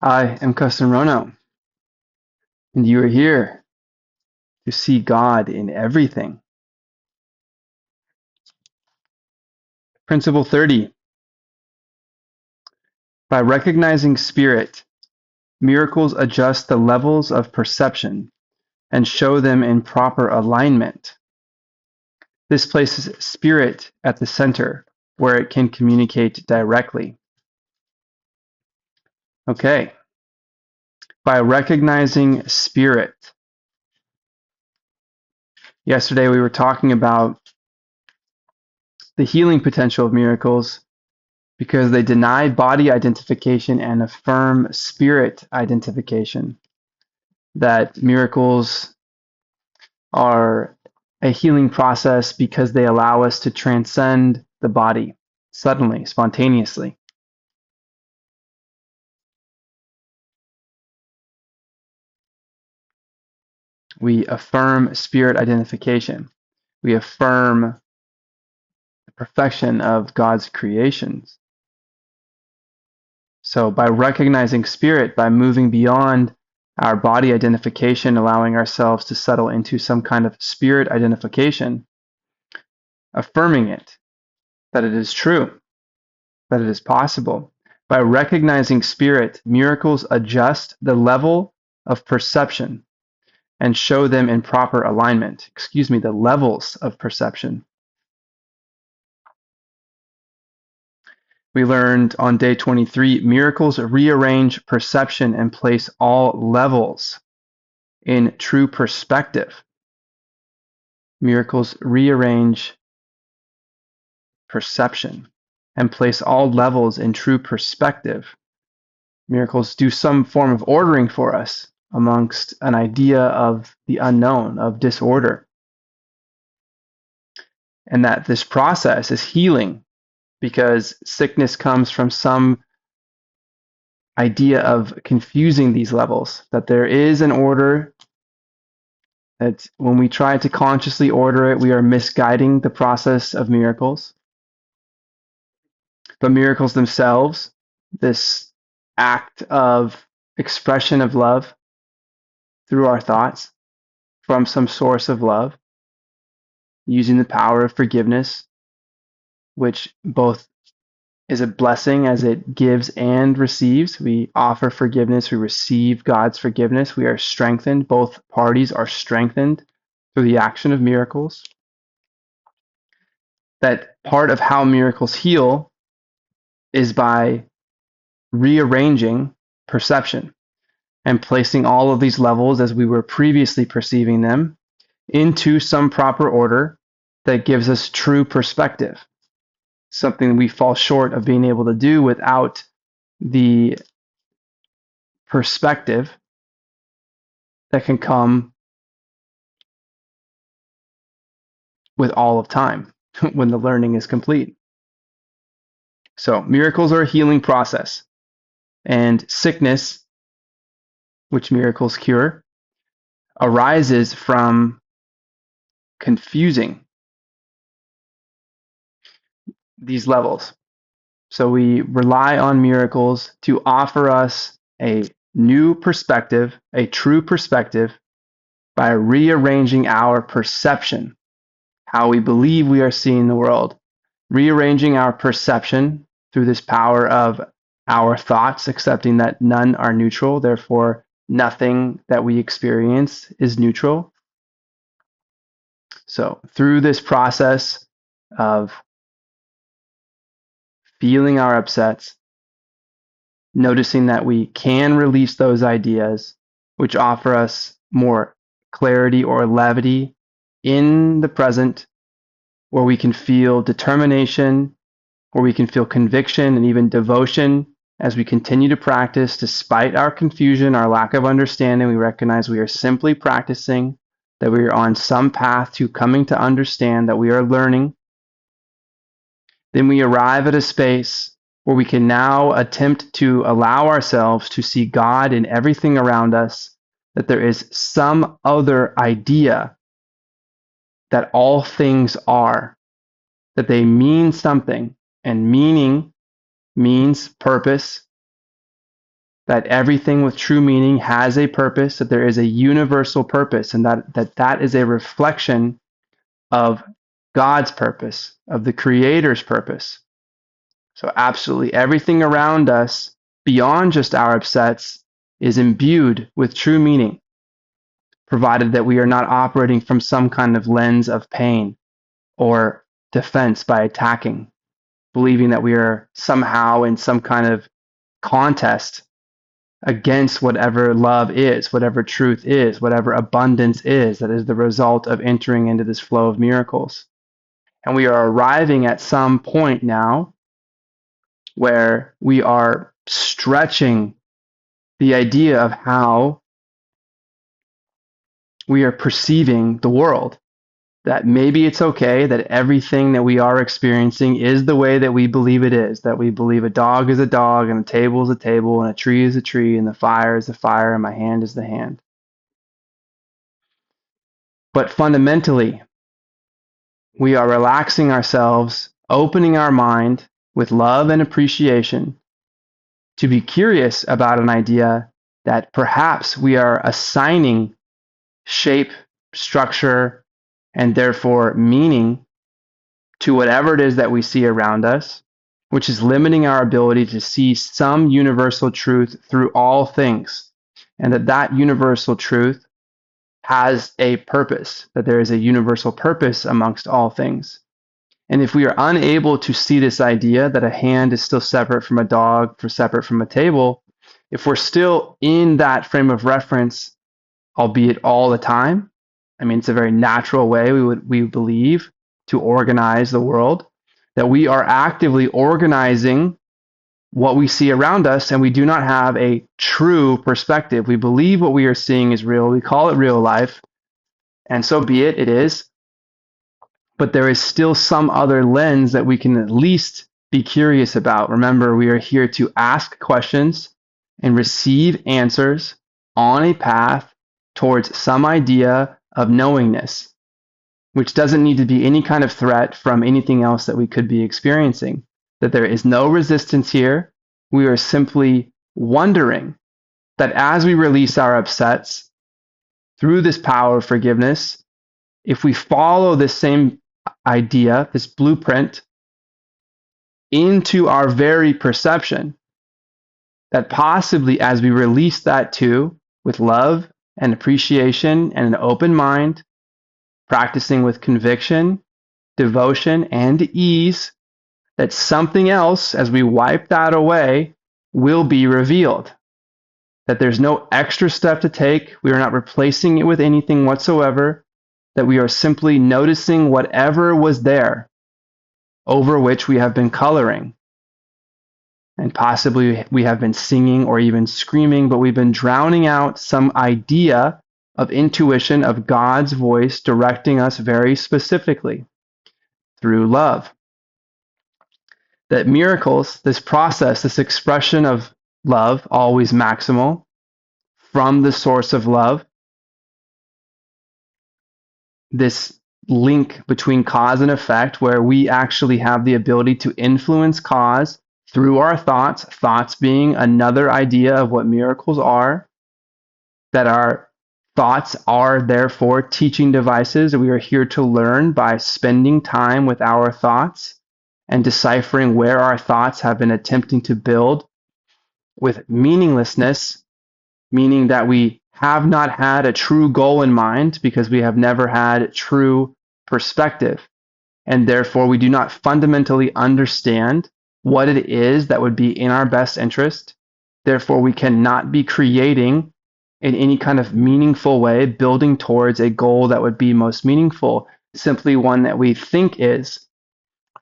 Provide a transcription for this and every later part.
I am Kesten Rono, and you are here to see God in everything. Principle 30. By recognizing spirit, miracles adjust the levels of perception and show them in proper alignment. This places spirit at the center, where it can communicate directly. Okay. By recognizing spirit. Yesterday we were talking about the healing potential of miracles because they deny body identification and affirm spirit identification. That miracles are a healing process because they allow us to transcend the body suddenly, spontaneously. We affirm spirit identification. We affirm the perfection of God's creations. So by recognizing spirit, by moving beyond our body identification, allowing ourselves to settle into some kind of spirit identification, affirming it, that it is true, that it is possible. By recognizing spirit, miracles adjust the level of perception and show them in proper alignment. The levels of perception. We learned on day 23, miracles rearrange perception and place all levels in true perspective. Miracles rearrange perception and place all levels in true perspective. Miracles do some form of ordering for us amongst an idea of the unknown, of disorder. And that this process is healing because sickness comes from some idea of confusing these levels, that there is an order, that when we try to consciously order it, we are misguiding the process of miracles. But miracles themselves, this act of expression of love through our thoughts from some source of love, using the power of forgiveness, which both is a blessing as it gives and receives. We offer forgiveness, we receive God's forgiveness, we are strengthened. Both parties are strengthened through the action of miracles. That part of how miracles heal is by rearranging perception and placing all of these levels as we were previously perceiving them into some proper order that gives us true perspective, something we fall short of being able to do without the perspective that can come with all of time when the learning is complete. So miracles are a healing process, and sickness, which miracles cure, arises from confusing these levels. So we rely on miracles to offer us a new perspective, a true perspective, by rearranging our perception, how we believe we are seeing the world, rearranging our perception through this power of our thoughts, accepting that none are neutral, therefore nothing that we experience is neutral. So through this process of feeling our upsets, noticing that we can release those ideas, which offer us more clarity or levity in the present, where we can feel determination, where we can feel conviction and even devotion as we continue to practice. Despite our confusion, our lack of understanding, we recognize we are simply practicing, that we are on some path to coming to understand, that we are learning. Then we arrive at a space where we can now attempt to allow ourselves to see God in everything around us, that there is some other idea that all things are, that they mean something, and meaning means purpose, that everything with true meaning has a purpose, that there is a universal purpose, and that is a reflection of God's purpose, of the Creator's purpose. So absolutely everything around us, beyond just our upsets, is imbued with true meaning, provided that we are not operating from some kind of lens of pain or defense by attacking, believing that we are somehow in some kind of contest against whatever love is, whatever truth is, whatever abundance is, that is the result of entering into this flow of miracles. And we are arriving at some point now where we are stretching the idea of how we are perceiving the world. That maybe it's okay that everything that we are experiencing is the way that we believe it is, that we believe a dog is a dog, and a table is a table, and a tree is a tree, and the fire is the fire, and my hand is the hand. But fundamentally, we are relaxing ourselves, opening our mind with love and appreciation to be curious about an idea that perhaps we are assigning shape, structure, and therefore meaning to whatever it is that we see around us, which is limiting our ability to see some universal truth through all things, and that universal truth has a purpose, that there is a universal purpose amongst all things. And if we are unable to see this idea that a hand is still separate from a dog, separate from a table, if we're still in that frame of reference, albeit all the time, I mean, it's a very natural way we believe to organize the world, that we are actively organizing what we see around us, and we do not have a true perspective. We believe what we are seeing is real. We call it real life, and so be it, it is. But there is still some other lens that we can at least be curious about. Remember, we are here to ask questions and receive answers on a path towards some idea of knowingness, which doesn't need to be any kind of threat from anything else that we could be experiencing. That there is no resistance here. We are simply wondering that as we release our upsets through this power of forgiveness, if we follow this same idea, this blueprint, into our very perception, that possibly as we release that too, with love and appreciation and an open mind, practicing with conviction, devotion, and ease, that something else, as we wipe that away, will be revealed. That there's no extra step to take. We are not replacing it with anything whatsoever. That we are simply noticing whatever was there over which we have been coloring. And possibly we have been singing or even screaming, but we've been drowning out some idea of intuition of God's voice directing us very specifically through love. That miracles, this process, this expression of love, always maximal, from the source of love, this link between cause and effect, where we actually have the ability to influence cause through our thoughts, thoughts being another idea of what miracles are, that our thoughts are therefore teaching devices. We are here to learn by spending time with our thoughts and deciphering where our thoughts have been attempting to build with meaninglessness, meaning that we have not had a true goal in mind because we have never had true perspective. And therefore, we do not fundamentally understand what it is that would be in our best interest. Therefore, we cannot be creating in any kind of meaningful way, building towards a goal that would be most meaningful, simply one that we think is,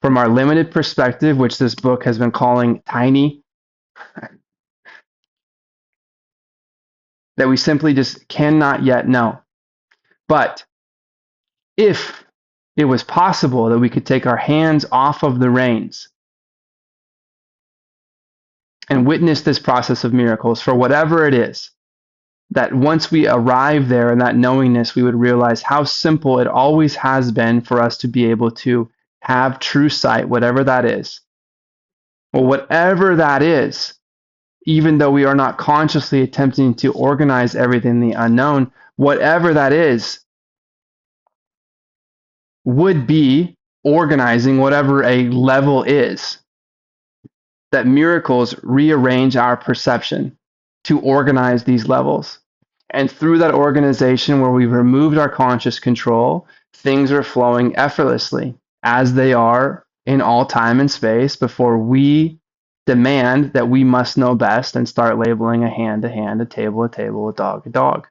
from our limited perspective, which this book has been calling tiny, that we simply just cannot yet know. But if it was possible that we could take our hands off of the reins and witness this process of miracles for whatever it is, that once we arrive there in that knowingness, we would realize how simple it always has been for us to be able to have true sight, whatever that is. Well, whatever that is even though we are not consciously attempting to organize everything in the unknown, whatever that is would be organizing whatever a level is. That miracles rearrange our perception to organize these levels. And through that organization where we've removed our conscious control, things are flowing effortlessly as they are in all time and space before we demand that we must know best and start labeling a hand, a table, a dog, a dog.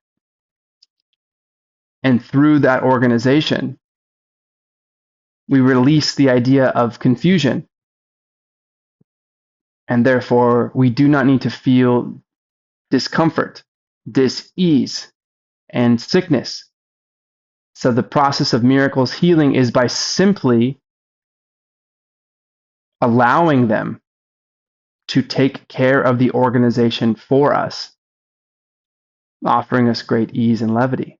And through that organization, we release the idea of confusion. And therefore, we do not need to feel discomfort, dis-ease, and sickness. So the process of miracles healing is by simply allowing them to take care of the organization for us, offering us great ease and levity.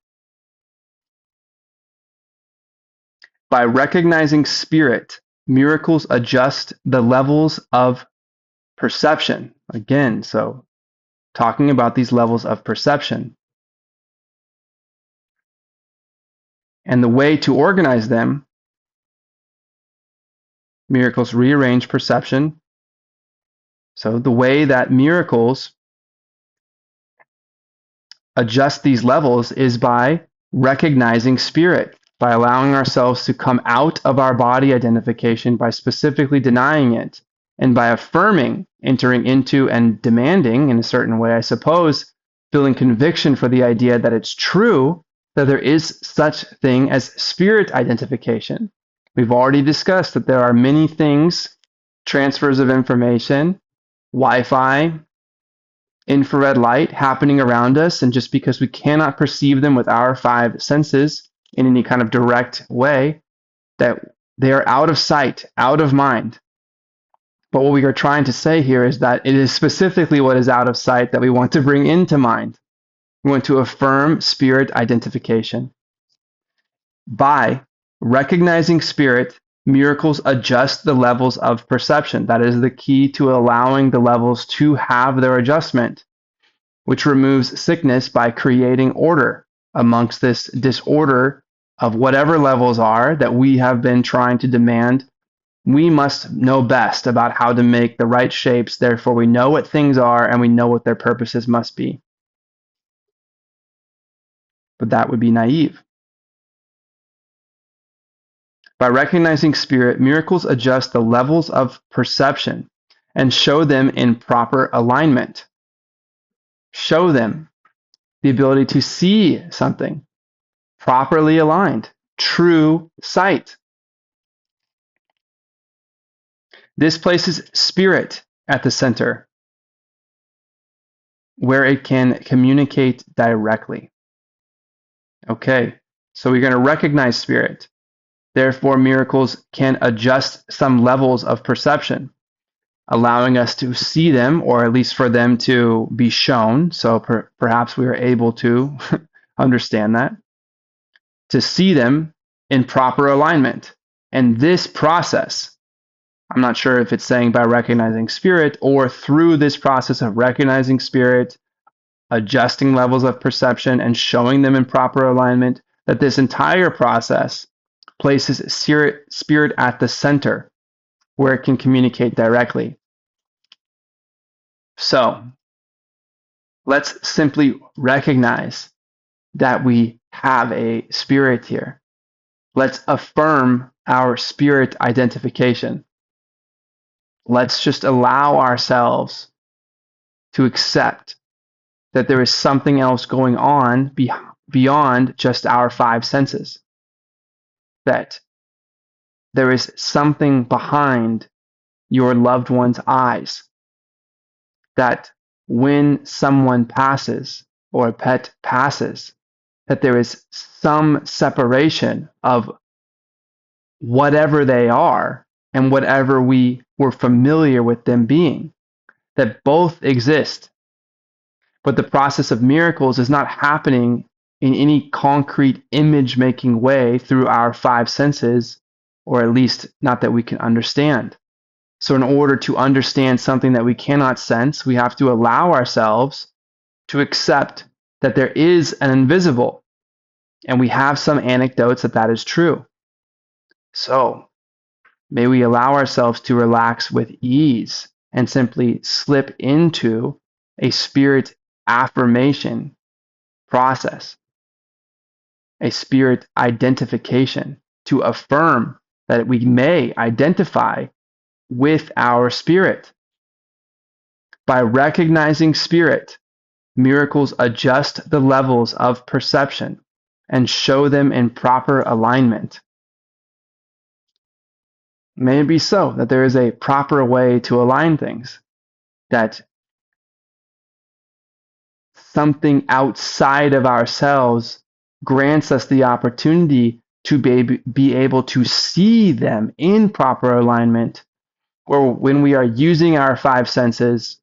By recognizing spirit, miracles adjust the levels of perception. Again, so talking about these levels of perception. And the way to organize them, miracles rearrange perception. So the way that miracles adjust these levels is by recognizing spirit, by allowing ourselves to come out of our body identification, by specifically denying it, and by affirming, entering into, and demanding in a certain way, I suppose, feeling conviction for the idea that it's true that there is such thing as spirit identification. We've already discussed that there are many things, transfers of information, Wi-Fi, infrared light happening around us, and just because we cannot perceive them with our five senses in any kind of direct way, that they are out of sight, out of mind. But what we are trying to say here is that it is specifically what is out of sight that we want to bring into mind. We want to affirm spirit identification. By recognizing spirit, miracles adjust the levels of perception. That is the key to allowing the levels to have their adjustment, which removes sickness by creating order amongst this disorder of whatever levels are that we have been trying to demand. We must know best about how to make the right shapes, therefore we know what things are and we know what their purposes must be. But that would be naive. By recognizing spirit, miracles adjust the levels of perception and show them in proper alignment. Show them the ability to see something properly aligned, true sight. This places spirit at the center, where it can communicate directly. Okay, so we're going to recognize spirit. Therefore, miracles can adjust some levels of perception, allowing us to see them, or at least for them to be shown. So perhaps we are able to understand that, to see them in proper alignment. And this process, I'm not sure if it's saying by recognizing spirit or through this process of recognizing spirit, adjusting levels of perception and showing them in proper alignment, that this entire process places spirit at the center where it can communicate directly. So let's simply recognize that we have a spirit here. Let's affirm our spirit identification. Let's just allow ourselves to accept that there is something else going on beyond just our five senses. That there is something behind your loved one's eyes. That when someone passes or a pet passes, that there is some separation of whatever they are and whatever we were familiar with them being. That both exist. But the process of miracles is not happening in any concrete image-making way through our five senses, or at least not that we can understand. So in order to understand something that we cannot sense, we have to allow ourselves to accept that there is an invisible. And we have some anecdotes that that is true. So may we allow ourselves to relax with ease and simply slip into a spirit affirmation process, a spirit identification to affirm that we may identify with our spirit. By recognizing spirit, miracles adjust the levels of perception and show them in proper alignment. May it be so that there is a proper way to align things, that something outside of ourselves grants us the opportunity to be able to see them in proper alignment, or when we are using our five senses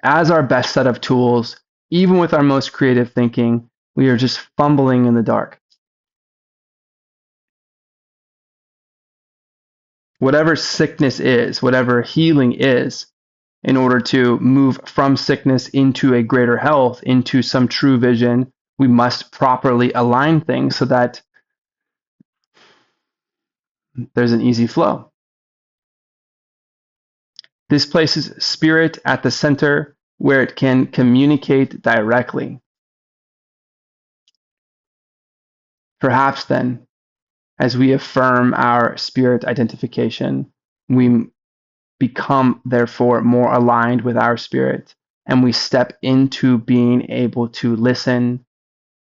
as our best set of tools, even with our most creative thinking, we are just fumbling in the dark. Whatever sickness is, whatever healing is, in order to move from sickness into a greater health, into some true vision, we must properly align things so that there's an easy flow. This places spirit at the center where it can communicate directly. Perhaps then, as we affirm our spirit identification, we become therefore more aligned with our spirit, and we step into being able to listen,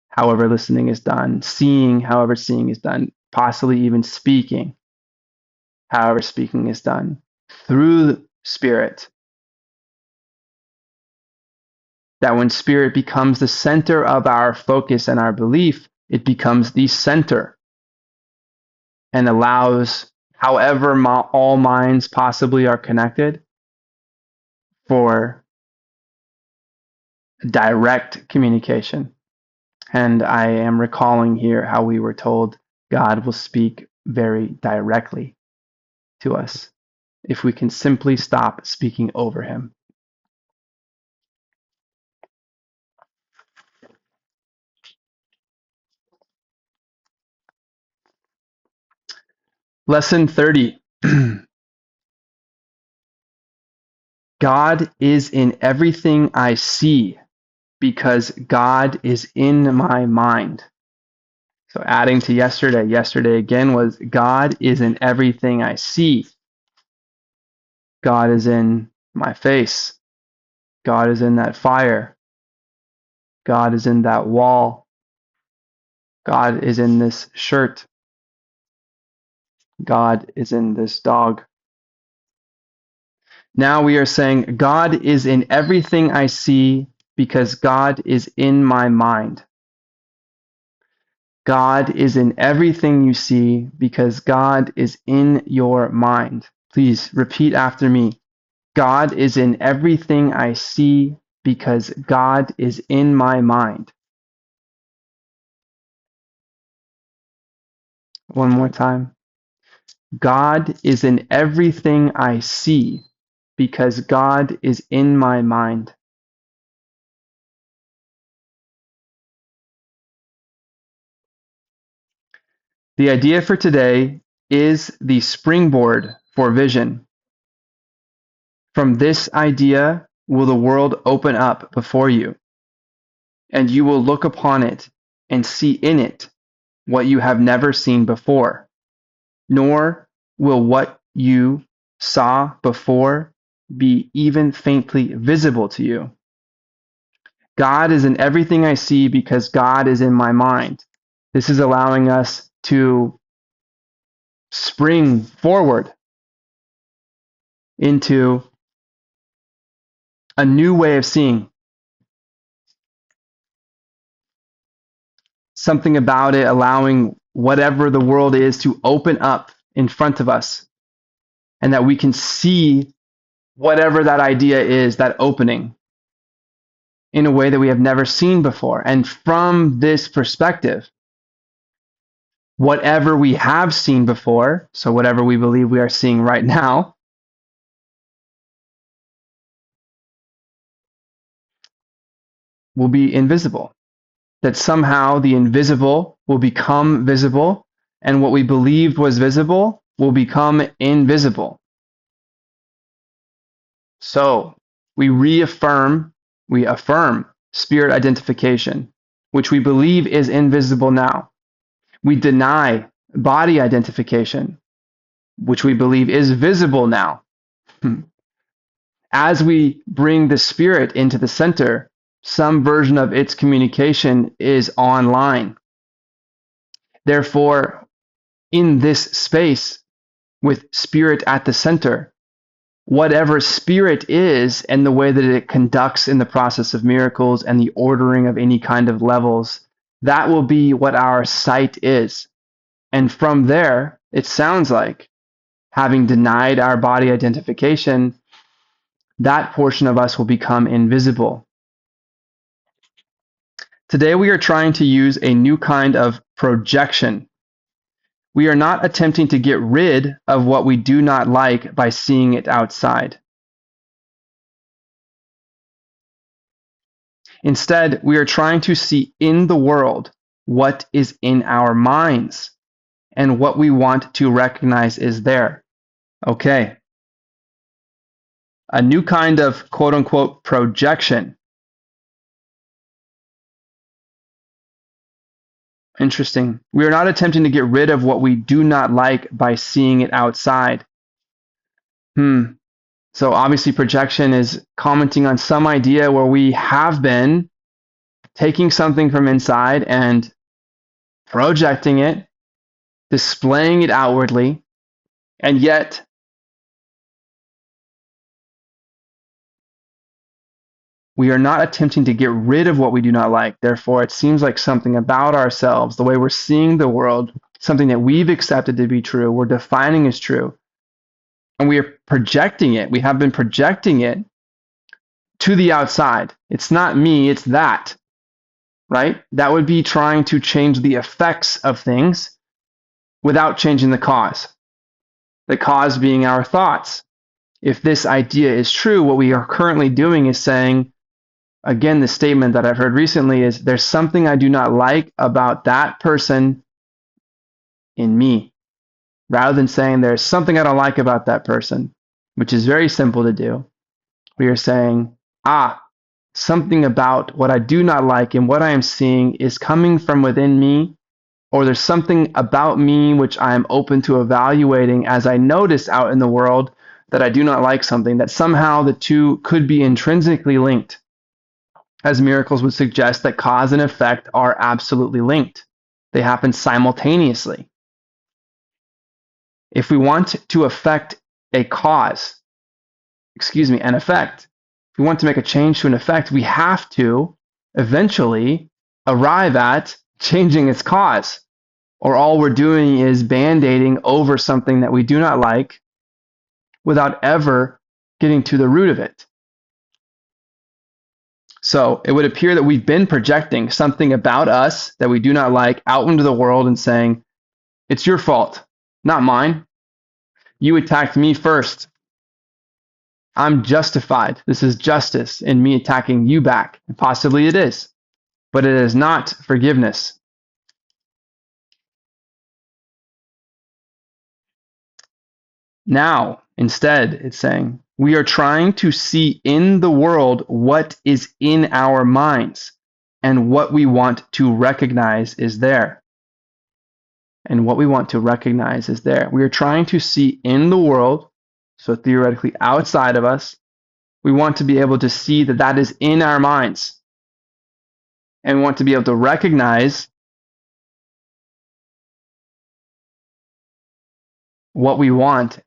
however listening is done, seeing, however seeing is done, possibly even speaking, however speaking is done, through spirit. That when spirit becomes the center of our focus and our belief, it becomes the center and allows, however all minds possibly are connected, for direct communication. And I am recalling here how we were told God will speak very directly to us if we can simply stop speaking over him. Lesson 30. God is in everything I see because God is in my mind. So adding to yesterday again was God is in everything I see. God is in my face. God is in that fire. God is in that wall. God is in this shirt. God is in this dog. Now we are saying God is in everything I see because God is in my mind. God is in everything you see because God is in your mind. Please repeat after me. God is in everything I see because God is in my mind. One more time. God is in everything I see because God is in my mind. The idea for today is the springboard for vision. From this idea will the world open up before you, and you will look upon it and see in it what you have never seen before, nor will what you saw before be even faintly visible to you. God is in everything I see because God is in my mind. This is allowing us to spring forward into a new way of seeing. Something about it allowing whatever the world is to open up in front of us, and that we can see whatever that idea is, that opening, in a way that we have never seen before. And from this perspective, whatever we have seen before, so whatever we believe we are seeing right now, will be invisible. That somehow the invisible will become visible, and what we believed was visible will become invisible. So we affirm spirit identification, which we believe is invisible now. We deny body identification, which we believe is visible now. As we bring the spirit into the center, some version of its communication is online. Therefore, in this space, with spirit at the center, whatever spirit is and the way that it conducts in the process of miracles and the ordering of any kind of levels, that will be what our sight is. And from there, it sounds like, having denied our body identification, that portion of us will become invisible. Today we are trying to use a new kind of projection. We are not attempting to get rid of what we do not like by seeing it outside. Instead, we are trying to see in the world what is in our minds and what we want to recognize is there. Okay. A new kind of quote unquote projection. Interesting. We are not attempting to get rid of what we do not like by seeing it outside. So obviously projection is commenting on some idea where we have been taking something from inside and projecting it, displaying it outwardly, and yet we are not attempting to get rid of what we do not like. Therefore, it seems like something about ourselves, the way we're seeing the world, something that we've accepted to be true, we're defining as true, and we are projecting it. We have been projecting it to the outside. It's not me, it's that, right? That would be trying to change the effects of things without changing the cause. The cause being our thoughts. If this idea is true, what we are currently doing is saying, again, the statement that I've heard recently is, there's something I do not like about that person in me, rather than saying there's something I don't like about that person, which is very simple to do. We are saying, something about what I do not like and what I am seeing is coming from within me, or there's something about me which I am open to evaluating as I notice out in the world that I do not like something, that somehow the two could be intrinsically linked. As miracles would suggest that cause and effect are absolutely linked. They happen simultaneously. If we want to affect a cause, an effect, if we want to make a change to an effect, we have to eventually arrive at changing its cause, or all we're doing is band-aiding over something that we do not like without ever getting to the root of it. So it would appear that we've been projecting something about us that we do not like out into the world and saying, it's your fault, not mine. You attacked me first. I'm justified. This is justice in me attacking you back. And possibly it is, but it is not forgiveness. Now, instead, it's saying, we are trying to see in the world what is in our minds and what we want to recognize is there. And what we want to recognize is there. We are trying to see in the world, so theoretically outside of us, we want to be able to see that that is in our minds. And we want to be able to recognize what we want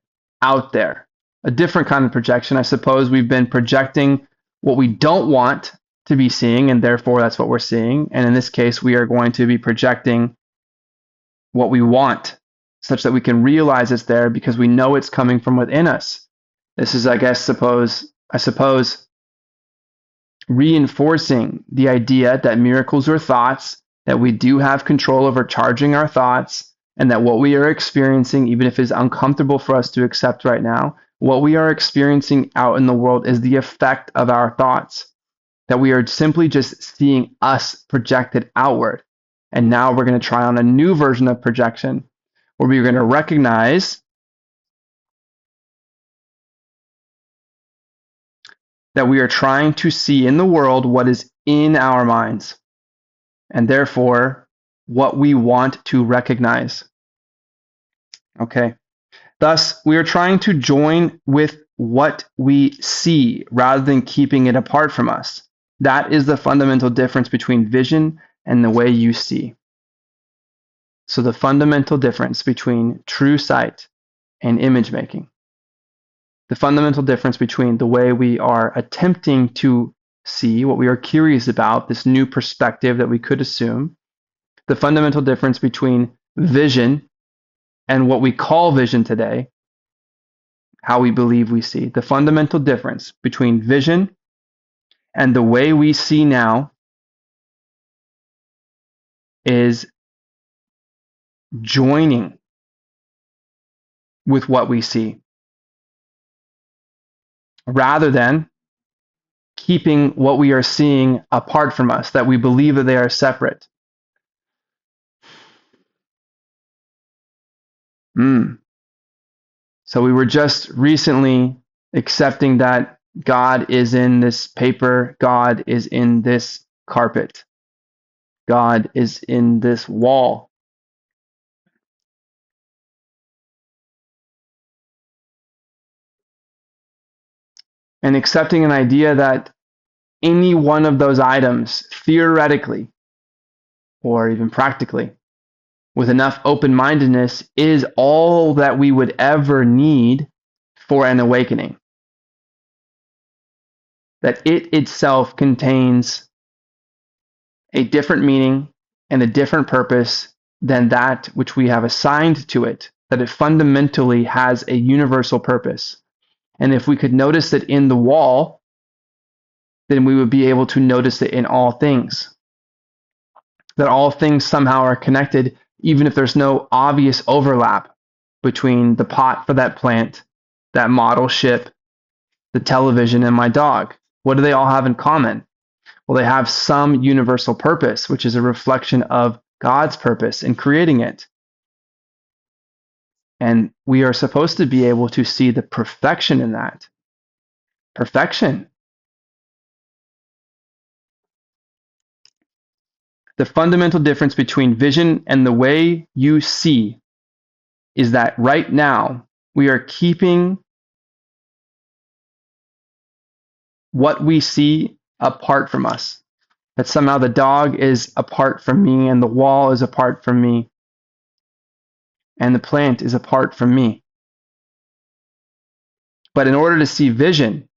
out there. A different kind of projection. I suppose we've been projecting what we don't want to be seeing, and therefore that's what we're seeing. And in this case, we are going to be projecting what we want, such that we can realize it's there because we know it's coming from within us. This is, I suppose, reinforcing the idea that miracles are thoughts, that we do have control over charging our thoughts, and that what we are experiencing, even if it's uncomfortable for us to accept right now, what we are experiencing out in the world is the effect of our thoughts. that we are simply just seeing us projected outward. And now we're going to try on a new version of projection where we're going to recognize that we are trying to see in the world what is in our minds, and therefore what we want to recognize. Okay. Thus, we are trying to join with what we see rather than keeping it apart from us. That is the fundamental difference between vision and the way you see. So the fundamental difference between true sight and image making. The fundamental difference between the way we are attempting to see, what we are curious about, this new perspective that we could assume. The fundamental difference between vision and what we call vision today, how we believe we see. The fundamental difference between vision and the way we see now is joining with what we see rather than keeping what we are seeing apart from us, that we believe that they are separate. So we were just recently accepting that God is in this paper, God is in this carpet, God is in this wall. And accepting an idea that any one of those items, theoretically or even practically, with enough open-mindedness, is all that we would ever need for an awakening. That it itself contains a different meaning and a different purpose than that which we have assigned to it, that it fundamentally has a universal purpose. And if we could notice it in the wall, then we would be able to notice it in all things. That all things somehow are connected, even if there's no obvious overlap between the pot for that plant, that model ship, the television, and my dog. What do they all have in common? Well, they have some universal purpose, which is a reflection of God's purpose in creating it. And we are supposed to be able to see the perfection in that. Perfection. The fundamental difference between vision and the way you see is that right now we are keeping what we see apart from us. That somehow the dog is apart from me, and the wall is apart from me, and the plant is apart from me. But in order to see vision,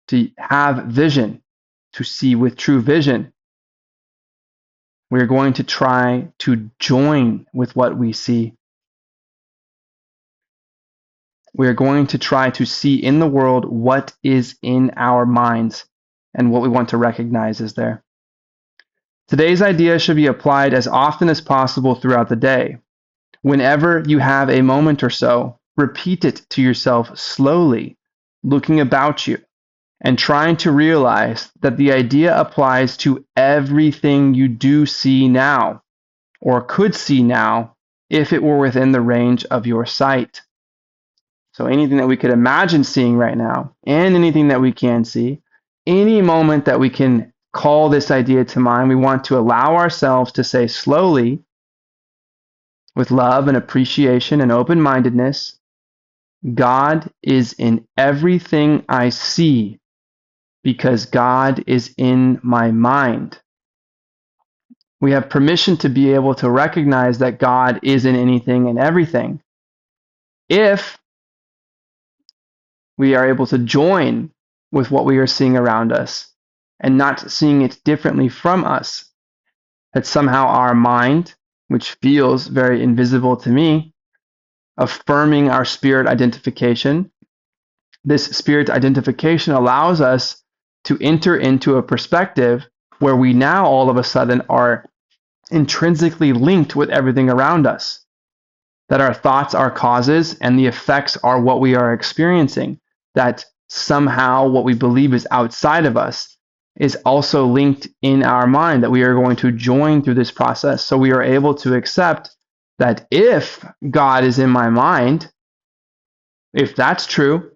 to have vision, to see with true vision, we are going to try to join with what we see. We are going to try to see in the world what is in our minds and what we want to recognize is there. Today's idea should be applied as often as possible throughout the day. Whenever you have a moment or so, repeat it to yourself slowly, looking about you, and trying to realize that the idea applies to everything you do see now, or could see now, if it were within the range of your sight. So anything that we could imagine seeing right now, and anything that we can see, any moment that we can call this idea to mind, we want to allow ourselves to say slowly, with love and appreciation and open-mindedness, God is in everything I see because God is in my mind. We have permission to be able to recognize that God is in anything and everything if we are able to join with what we are seeing around us and not seeing it differently from us. That somehow our mind, which feels very invisible to me, affirming our spirit identification. This spirit identification allows us to enter into a perspective where we now all of a sudden are intrinsically linked with everything around us. That our thoughts are causes and the effects are what we are experiencing. That somehow what we believe is outside of us is also linked in our mind that we are going to join through this process. So we are able to accept that if God is in my mind, if that's true,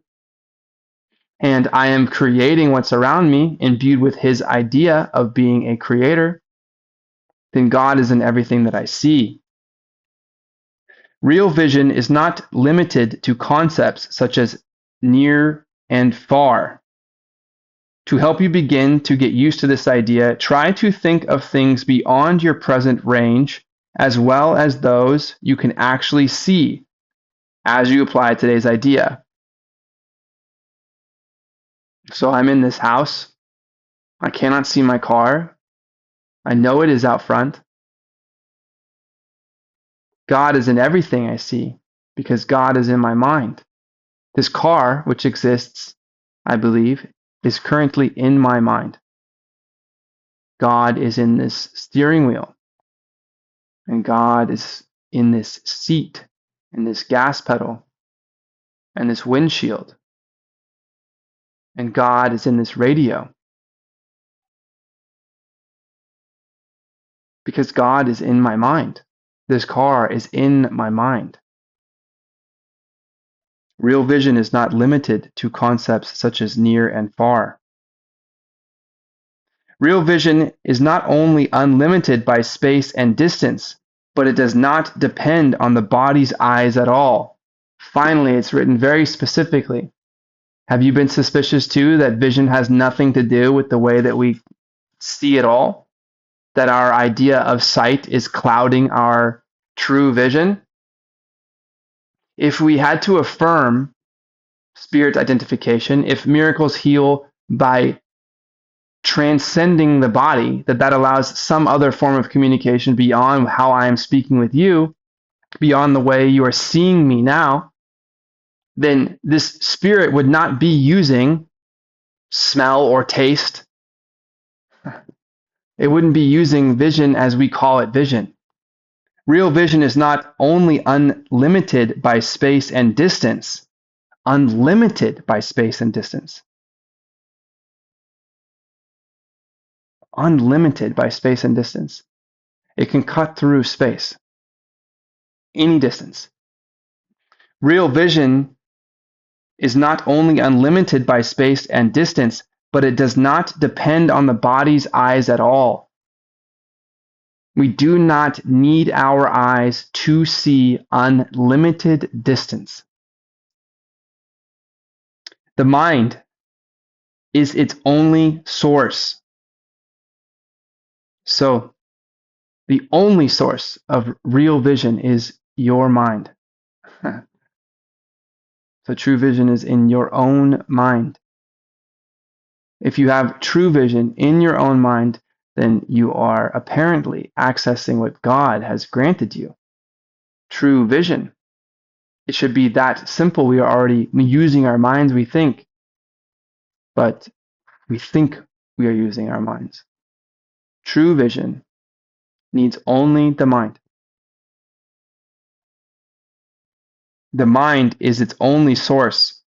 and I am creating what's around me, imbued with his idea of being a creator, then God is in everything that I see. Real vision is not limited to concepts such as near and far. To help you begin to get used to this idea, try to think of things beyond your present range as well as those you can actually see as you apply today's idea. So I'm in this house. I cannot see my car. I know it is out front. God is in everything I see because God is in my mind. This car, which exists, I believe, is currently in my mind. God is in this steering wheel, and God is in this seat, and this gas pedal, and this windshield, and God is in this radio because God is in my mind. This car is in my mind. Real vision is not limited to concepts such as near and far. Real vision is not only unlimited by space and distance, but it does not depend on the body's eyes at all. Finally, it's written very specifically. Have you been suspicious too that vision has nothing to do with the way that we see it all? That our idea of sight is clouding our true vision? If we had to affirm spirit identification, if miracles heal by transcending the body, that allows some other form of communication beyond how I am speaking with you, beyond the way you are seeing me now, then this spirit would not be using smell or taste. It wouldn't be using vision as we call it vision. Real vision is not only unlimited by space and distance, unlimited by space and distance. Unlimited by space and distance. It can cut through space, any distance. Real vision is not only unlimited by space and distance, but it does not depend on the body's eyes at all. We do not need our eyes to see unlimited distance. The mind is its only source. So, the only source of real vision is your mind. So, true vision is in your own mind. If you have true vision in your own mind, then you are apparently accessing what God has granted you. True vision. It should be that simple. We are already using our minds, we think, but we think we are using our minds. True vision needs only the mind. The mind is its only source.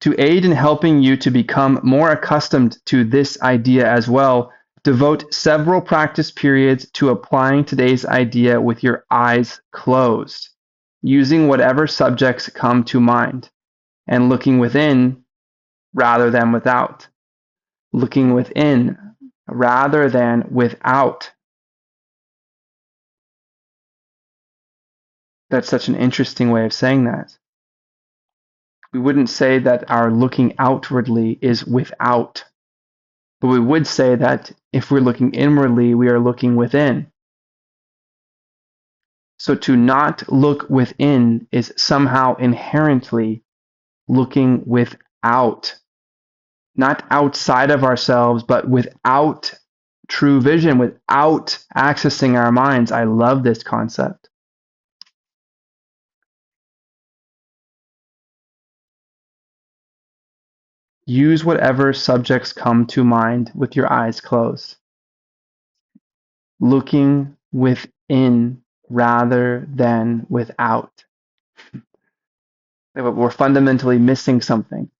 To aid in helping you to become more accustomed to this idea as well, devote several practice periods to applying today's idea with your eyes closed, using whatever subjects come to mind, and looking within rather than without. Looking within rather than without. That's such an interesting way of saying that. We wouldn't say that our looking outwardly is without, but we would say that if we're looking inwardly, we are looking within. So to not look within is somehow inherently looking without, not outside of ourselves, but without true vision, without accessing our minds. I love this concept. Use whatever subjects come to mind with your eyes closed. Looking within rather than without. We're fundamentally missing something.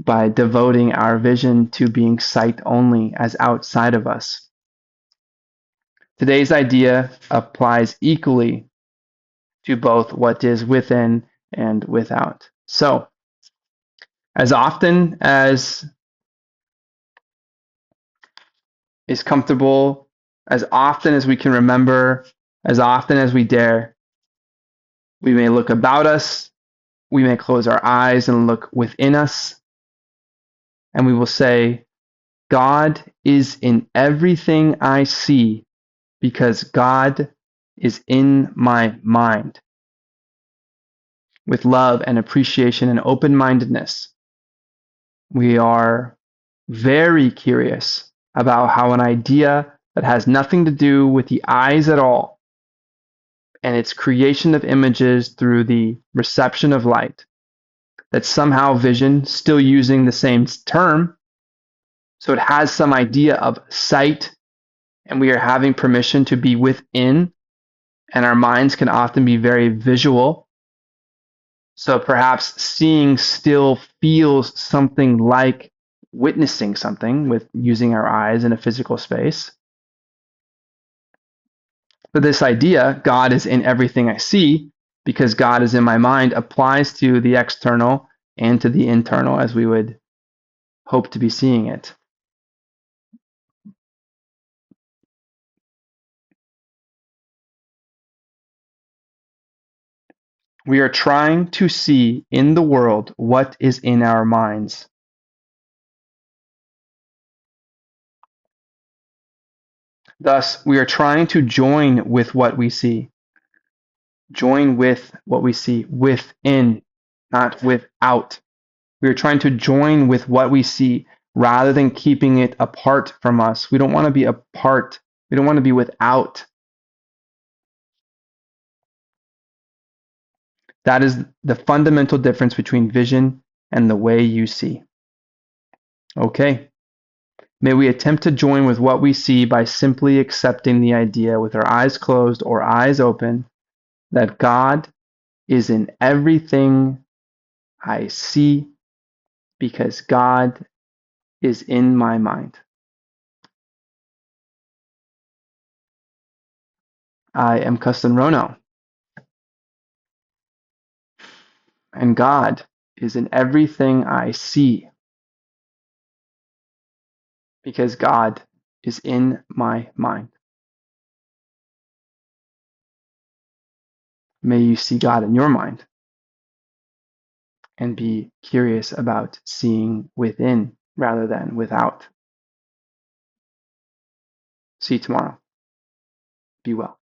by devoting our vision to being sight only as outside of us. Today's idea applies equally to both what is within and without. So, as often as is comfortable, as often as we can remember, as often as we dare, we may look about us, we may close our eyes and look within us, and we will say, God is in everything I see because God is in my mind. With love and appreciation and open-mindedness, we are very curious about how an idea that has nothing to do with the eyes at all and its creation of images through the reception of light, that somehow vision, still using the same term, so it has some idea of sight, and we are having permission to be within, and our minds can often be very visual. So perhaps seeing still feels something like witnessing something with using our eyes in a physical space. But this idea, God is in everything I see because God is in my mind, applies to the external and to the internal as we would hope to be seeing it. We are trying to see in the world what is in our minds. Thus, we are trying to join with what we see. Join with what we see within, not without. We are trying to join with what we see rather than keeping it apart from us. We don't want to be apart. We don't want to be without. That is the fundamental difference between vision and the way you see. Okay. May we attempt to join with what we see by simply accepting the idea with our eyes closed or eyes open that God is in everything I see because God is in my mind. I am Kesten Rono, and God is in everything I see because God is in my mind. May you see God in your mind and be curious about seeing within rather than without. See you tomorrow. Be well.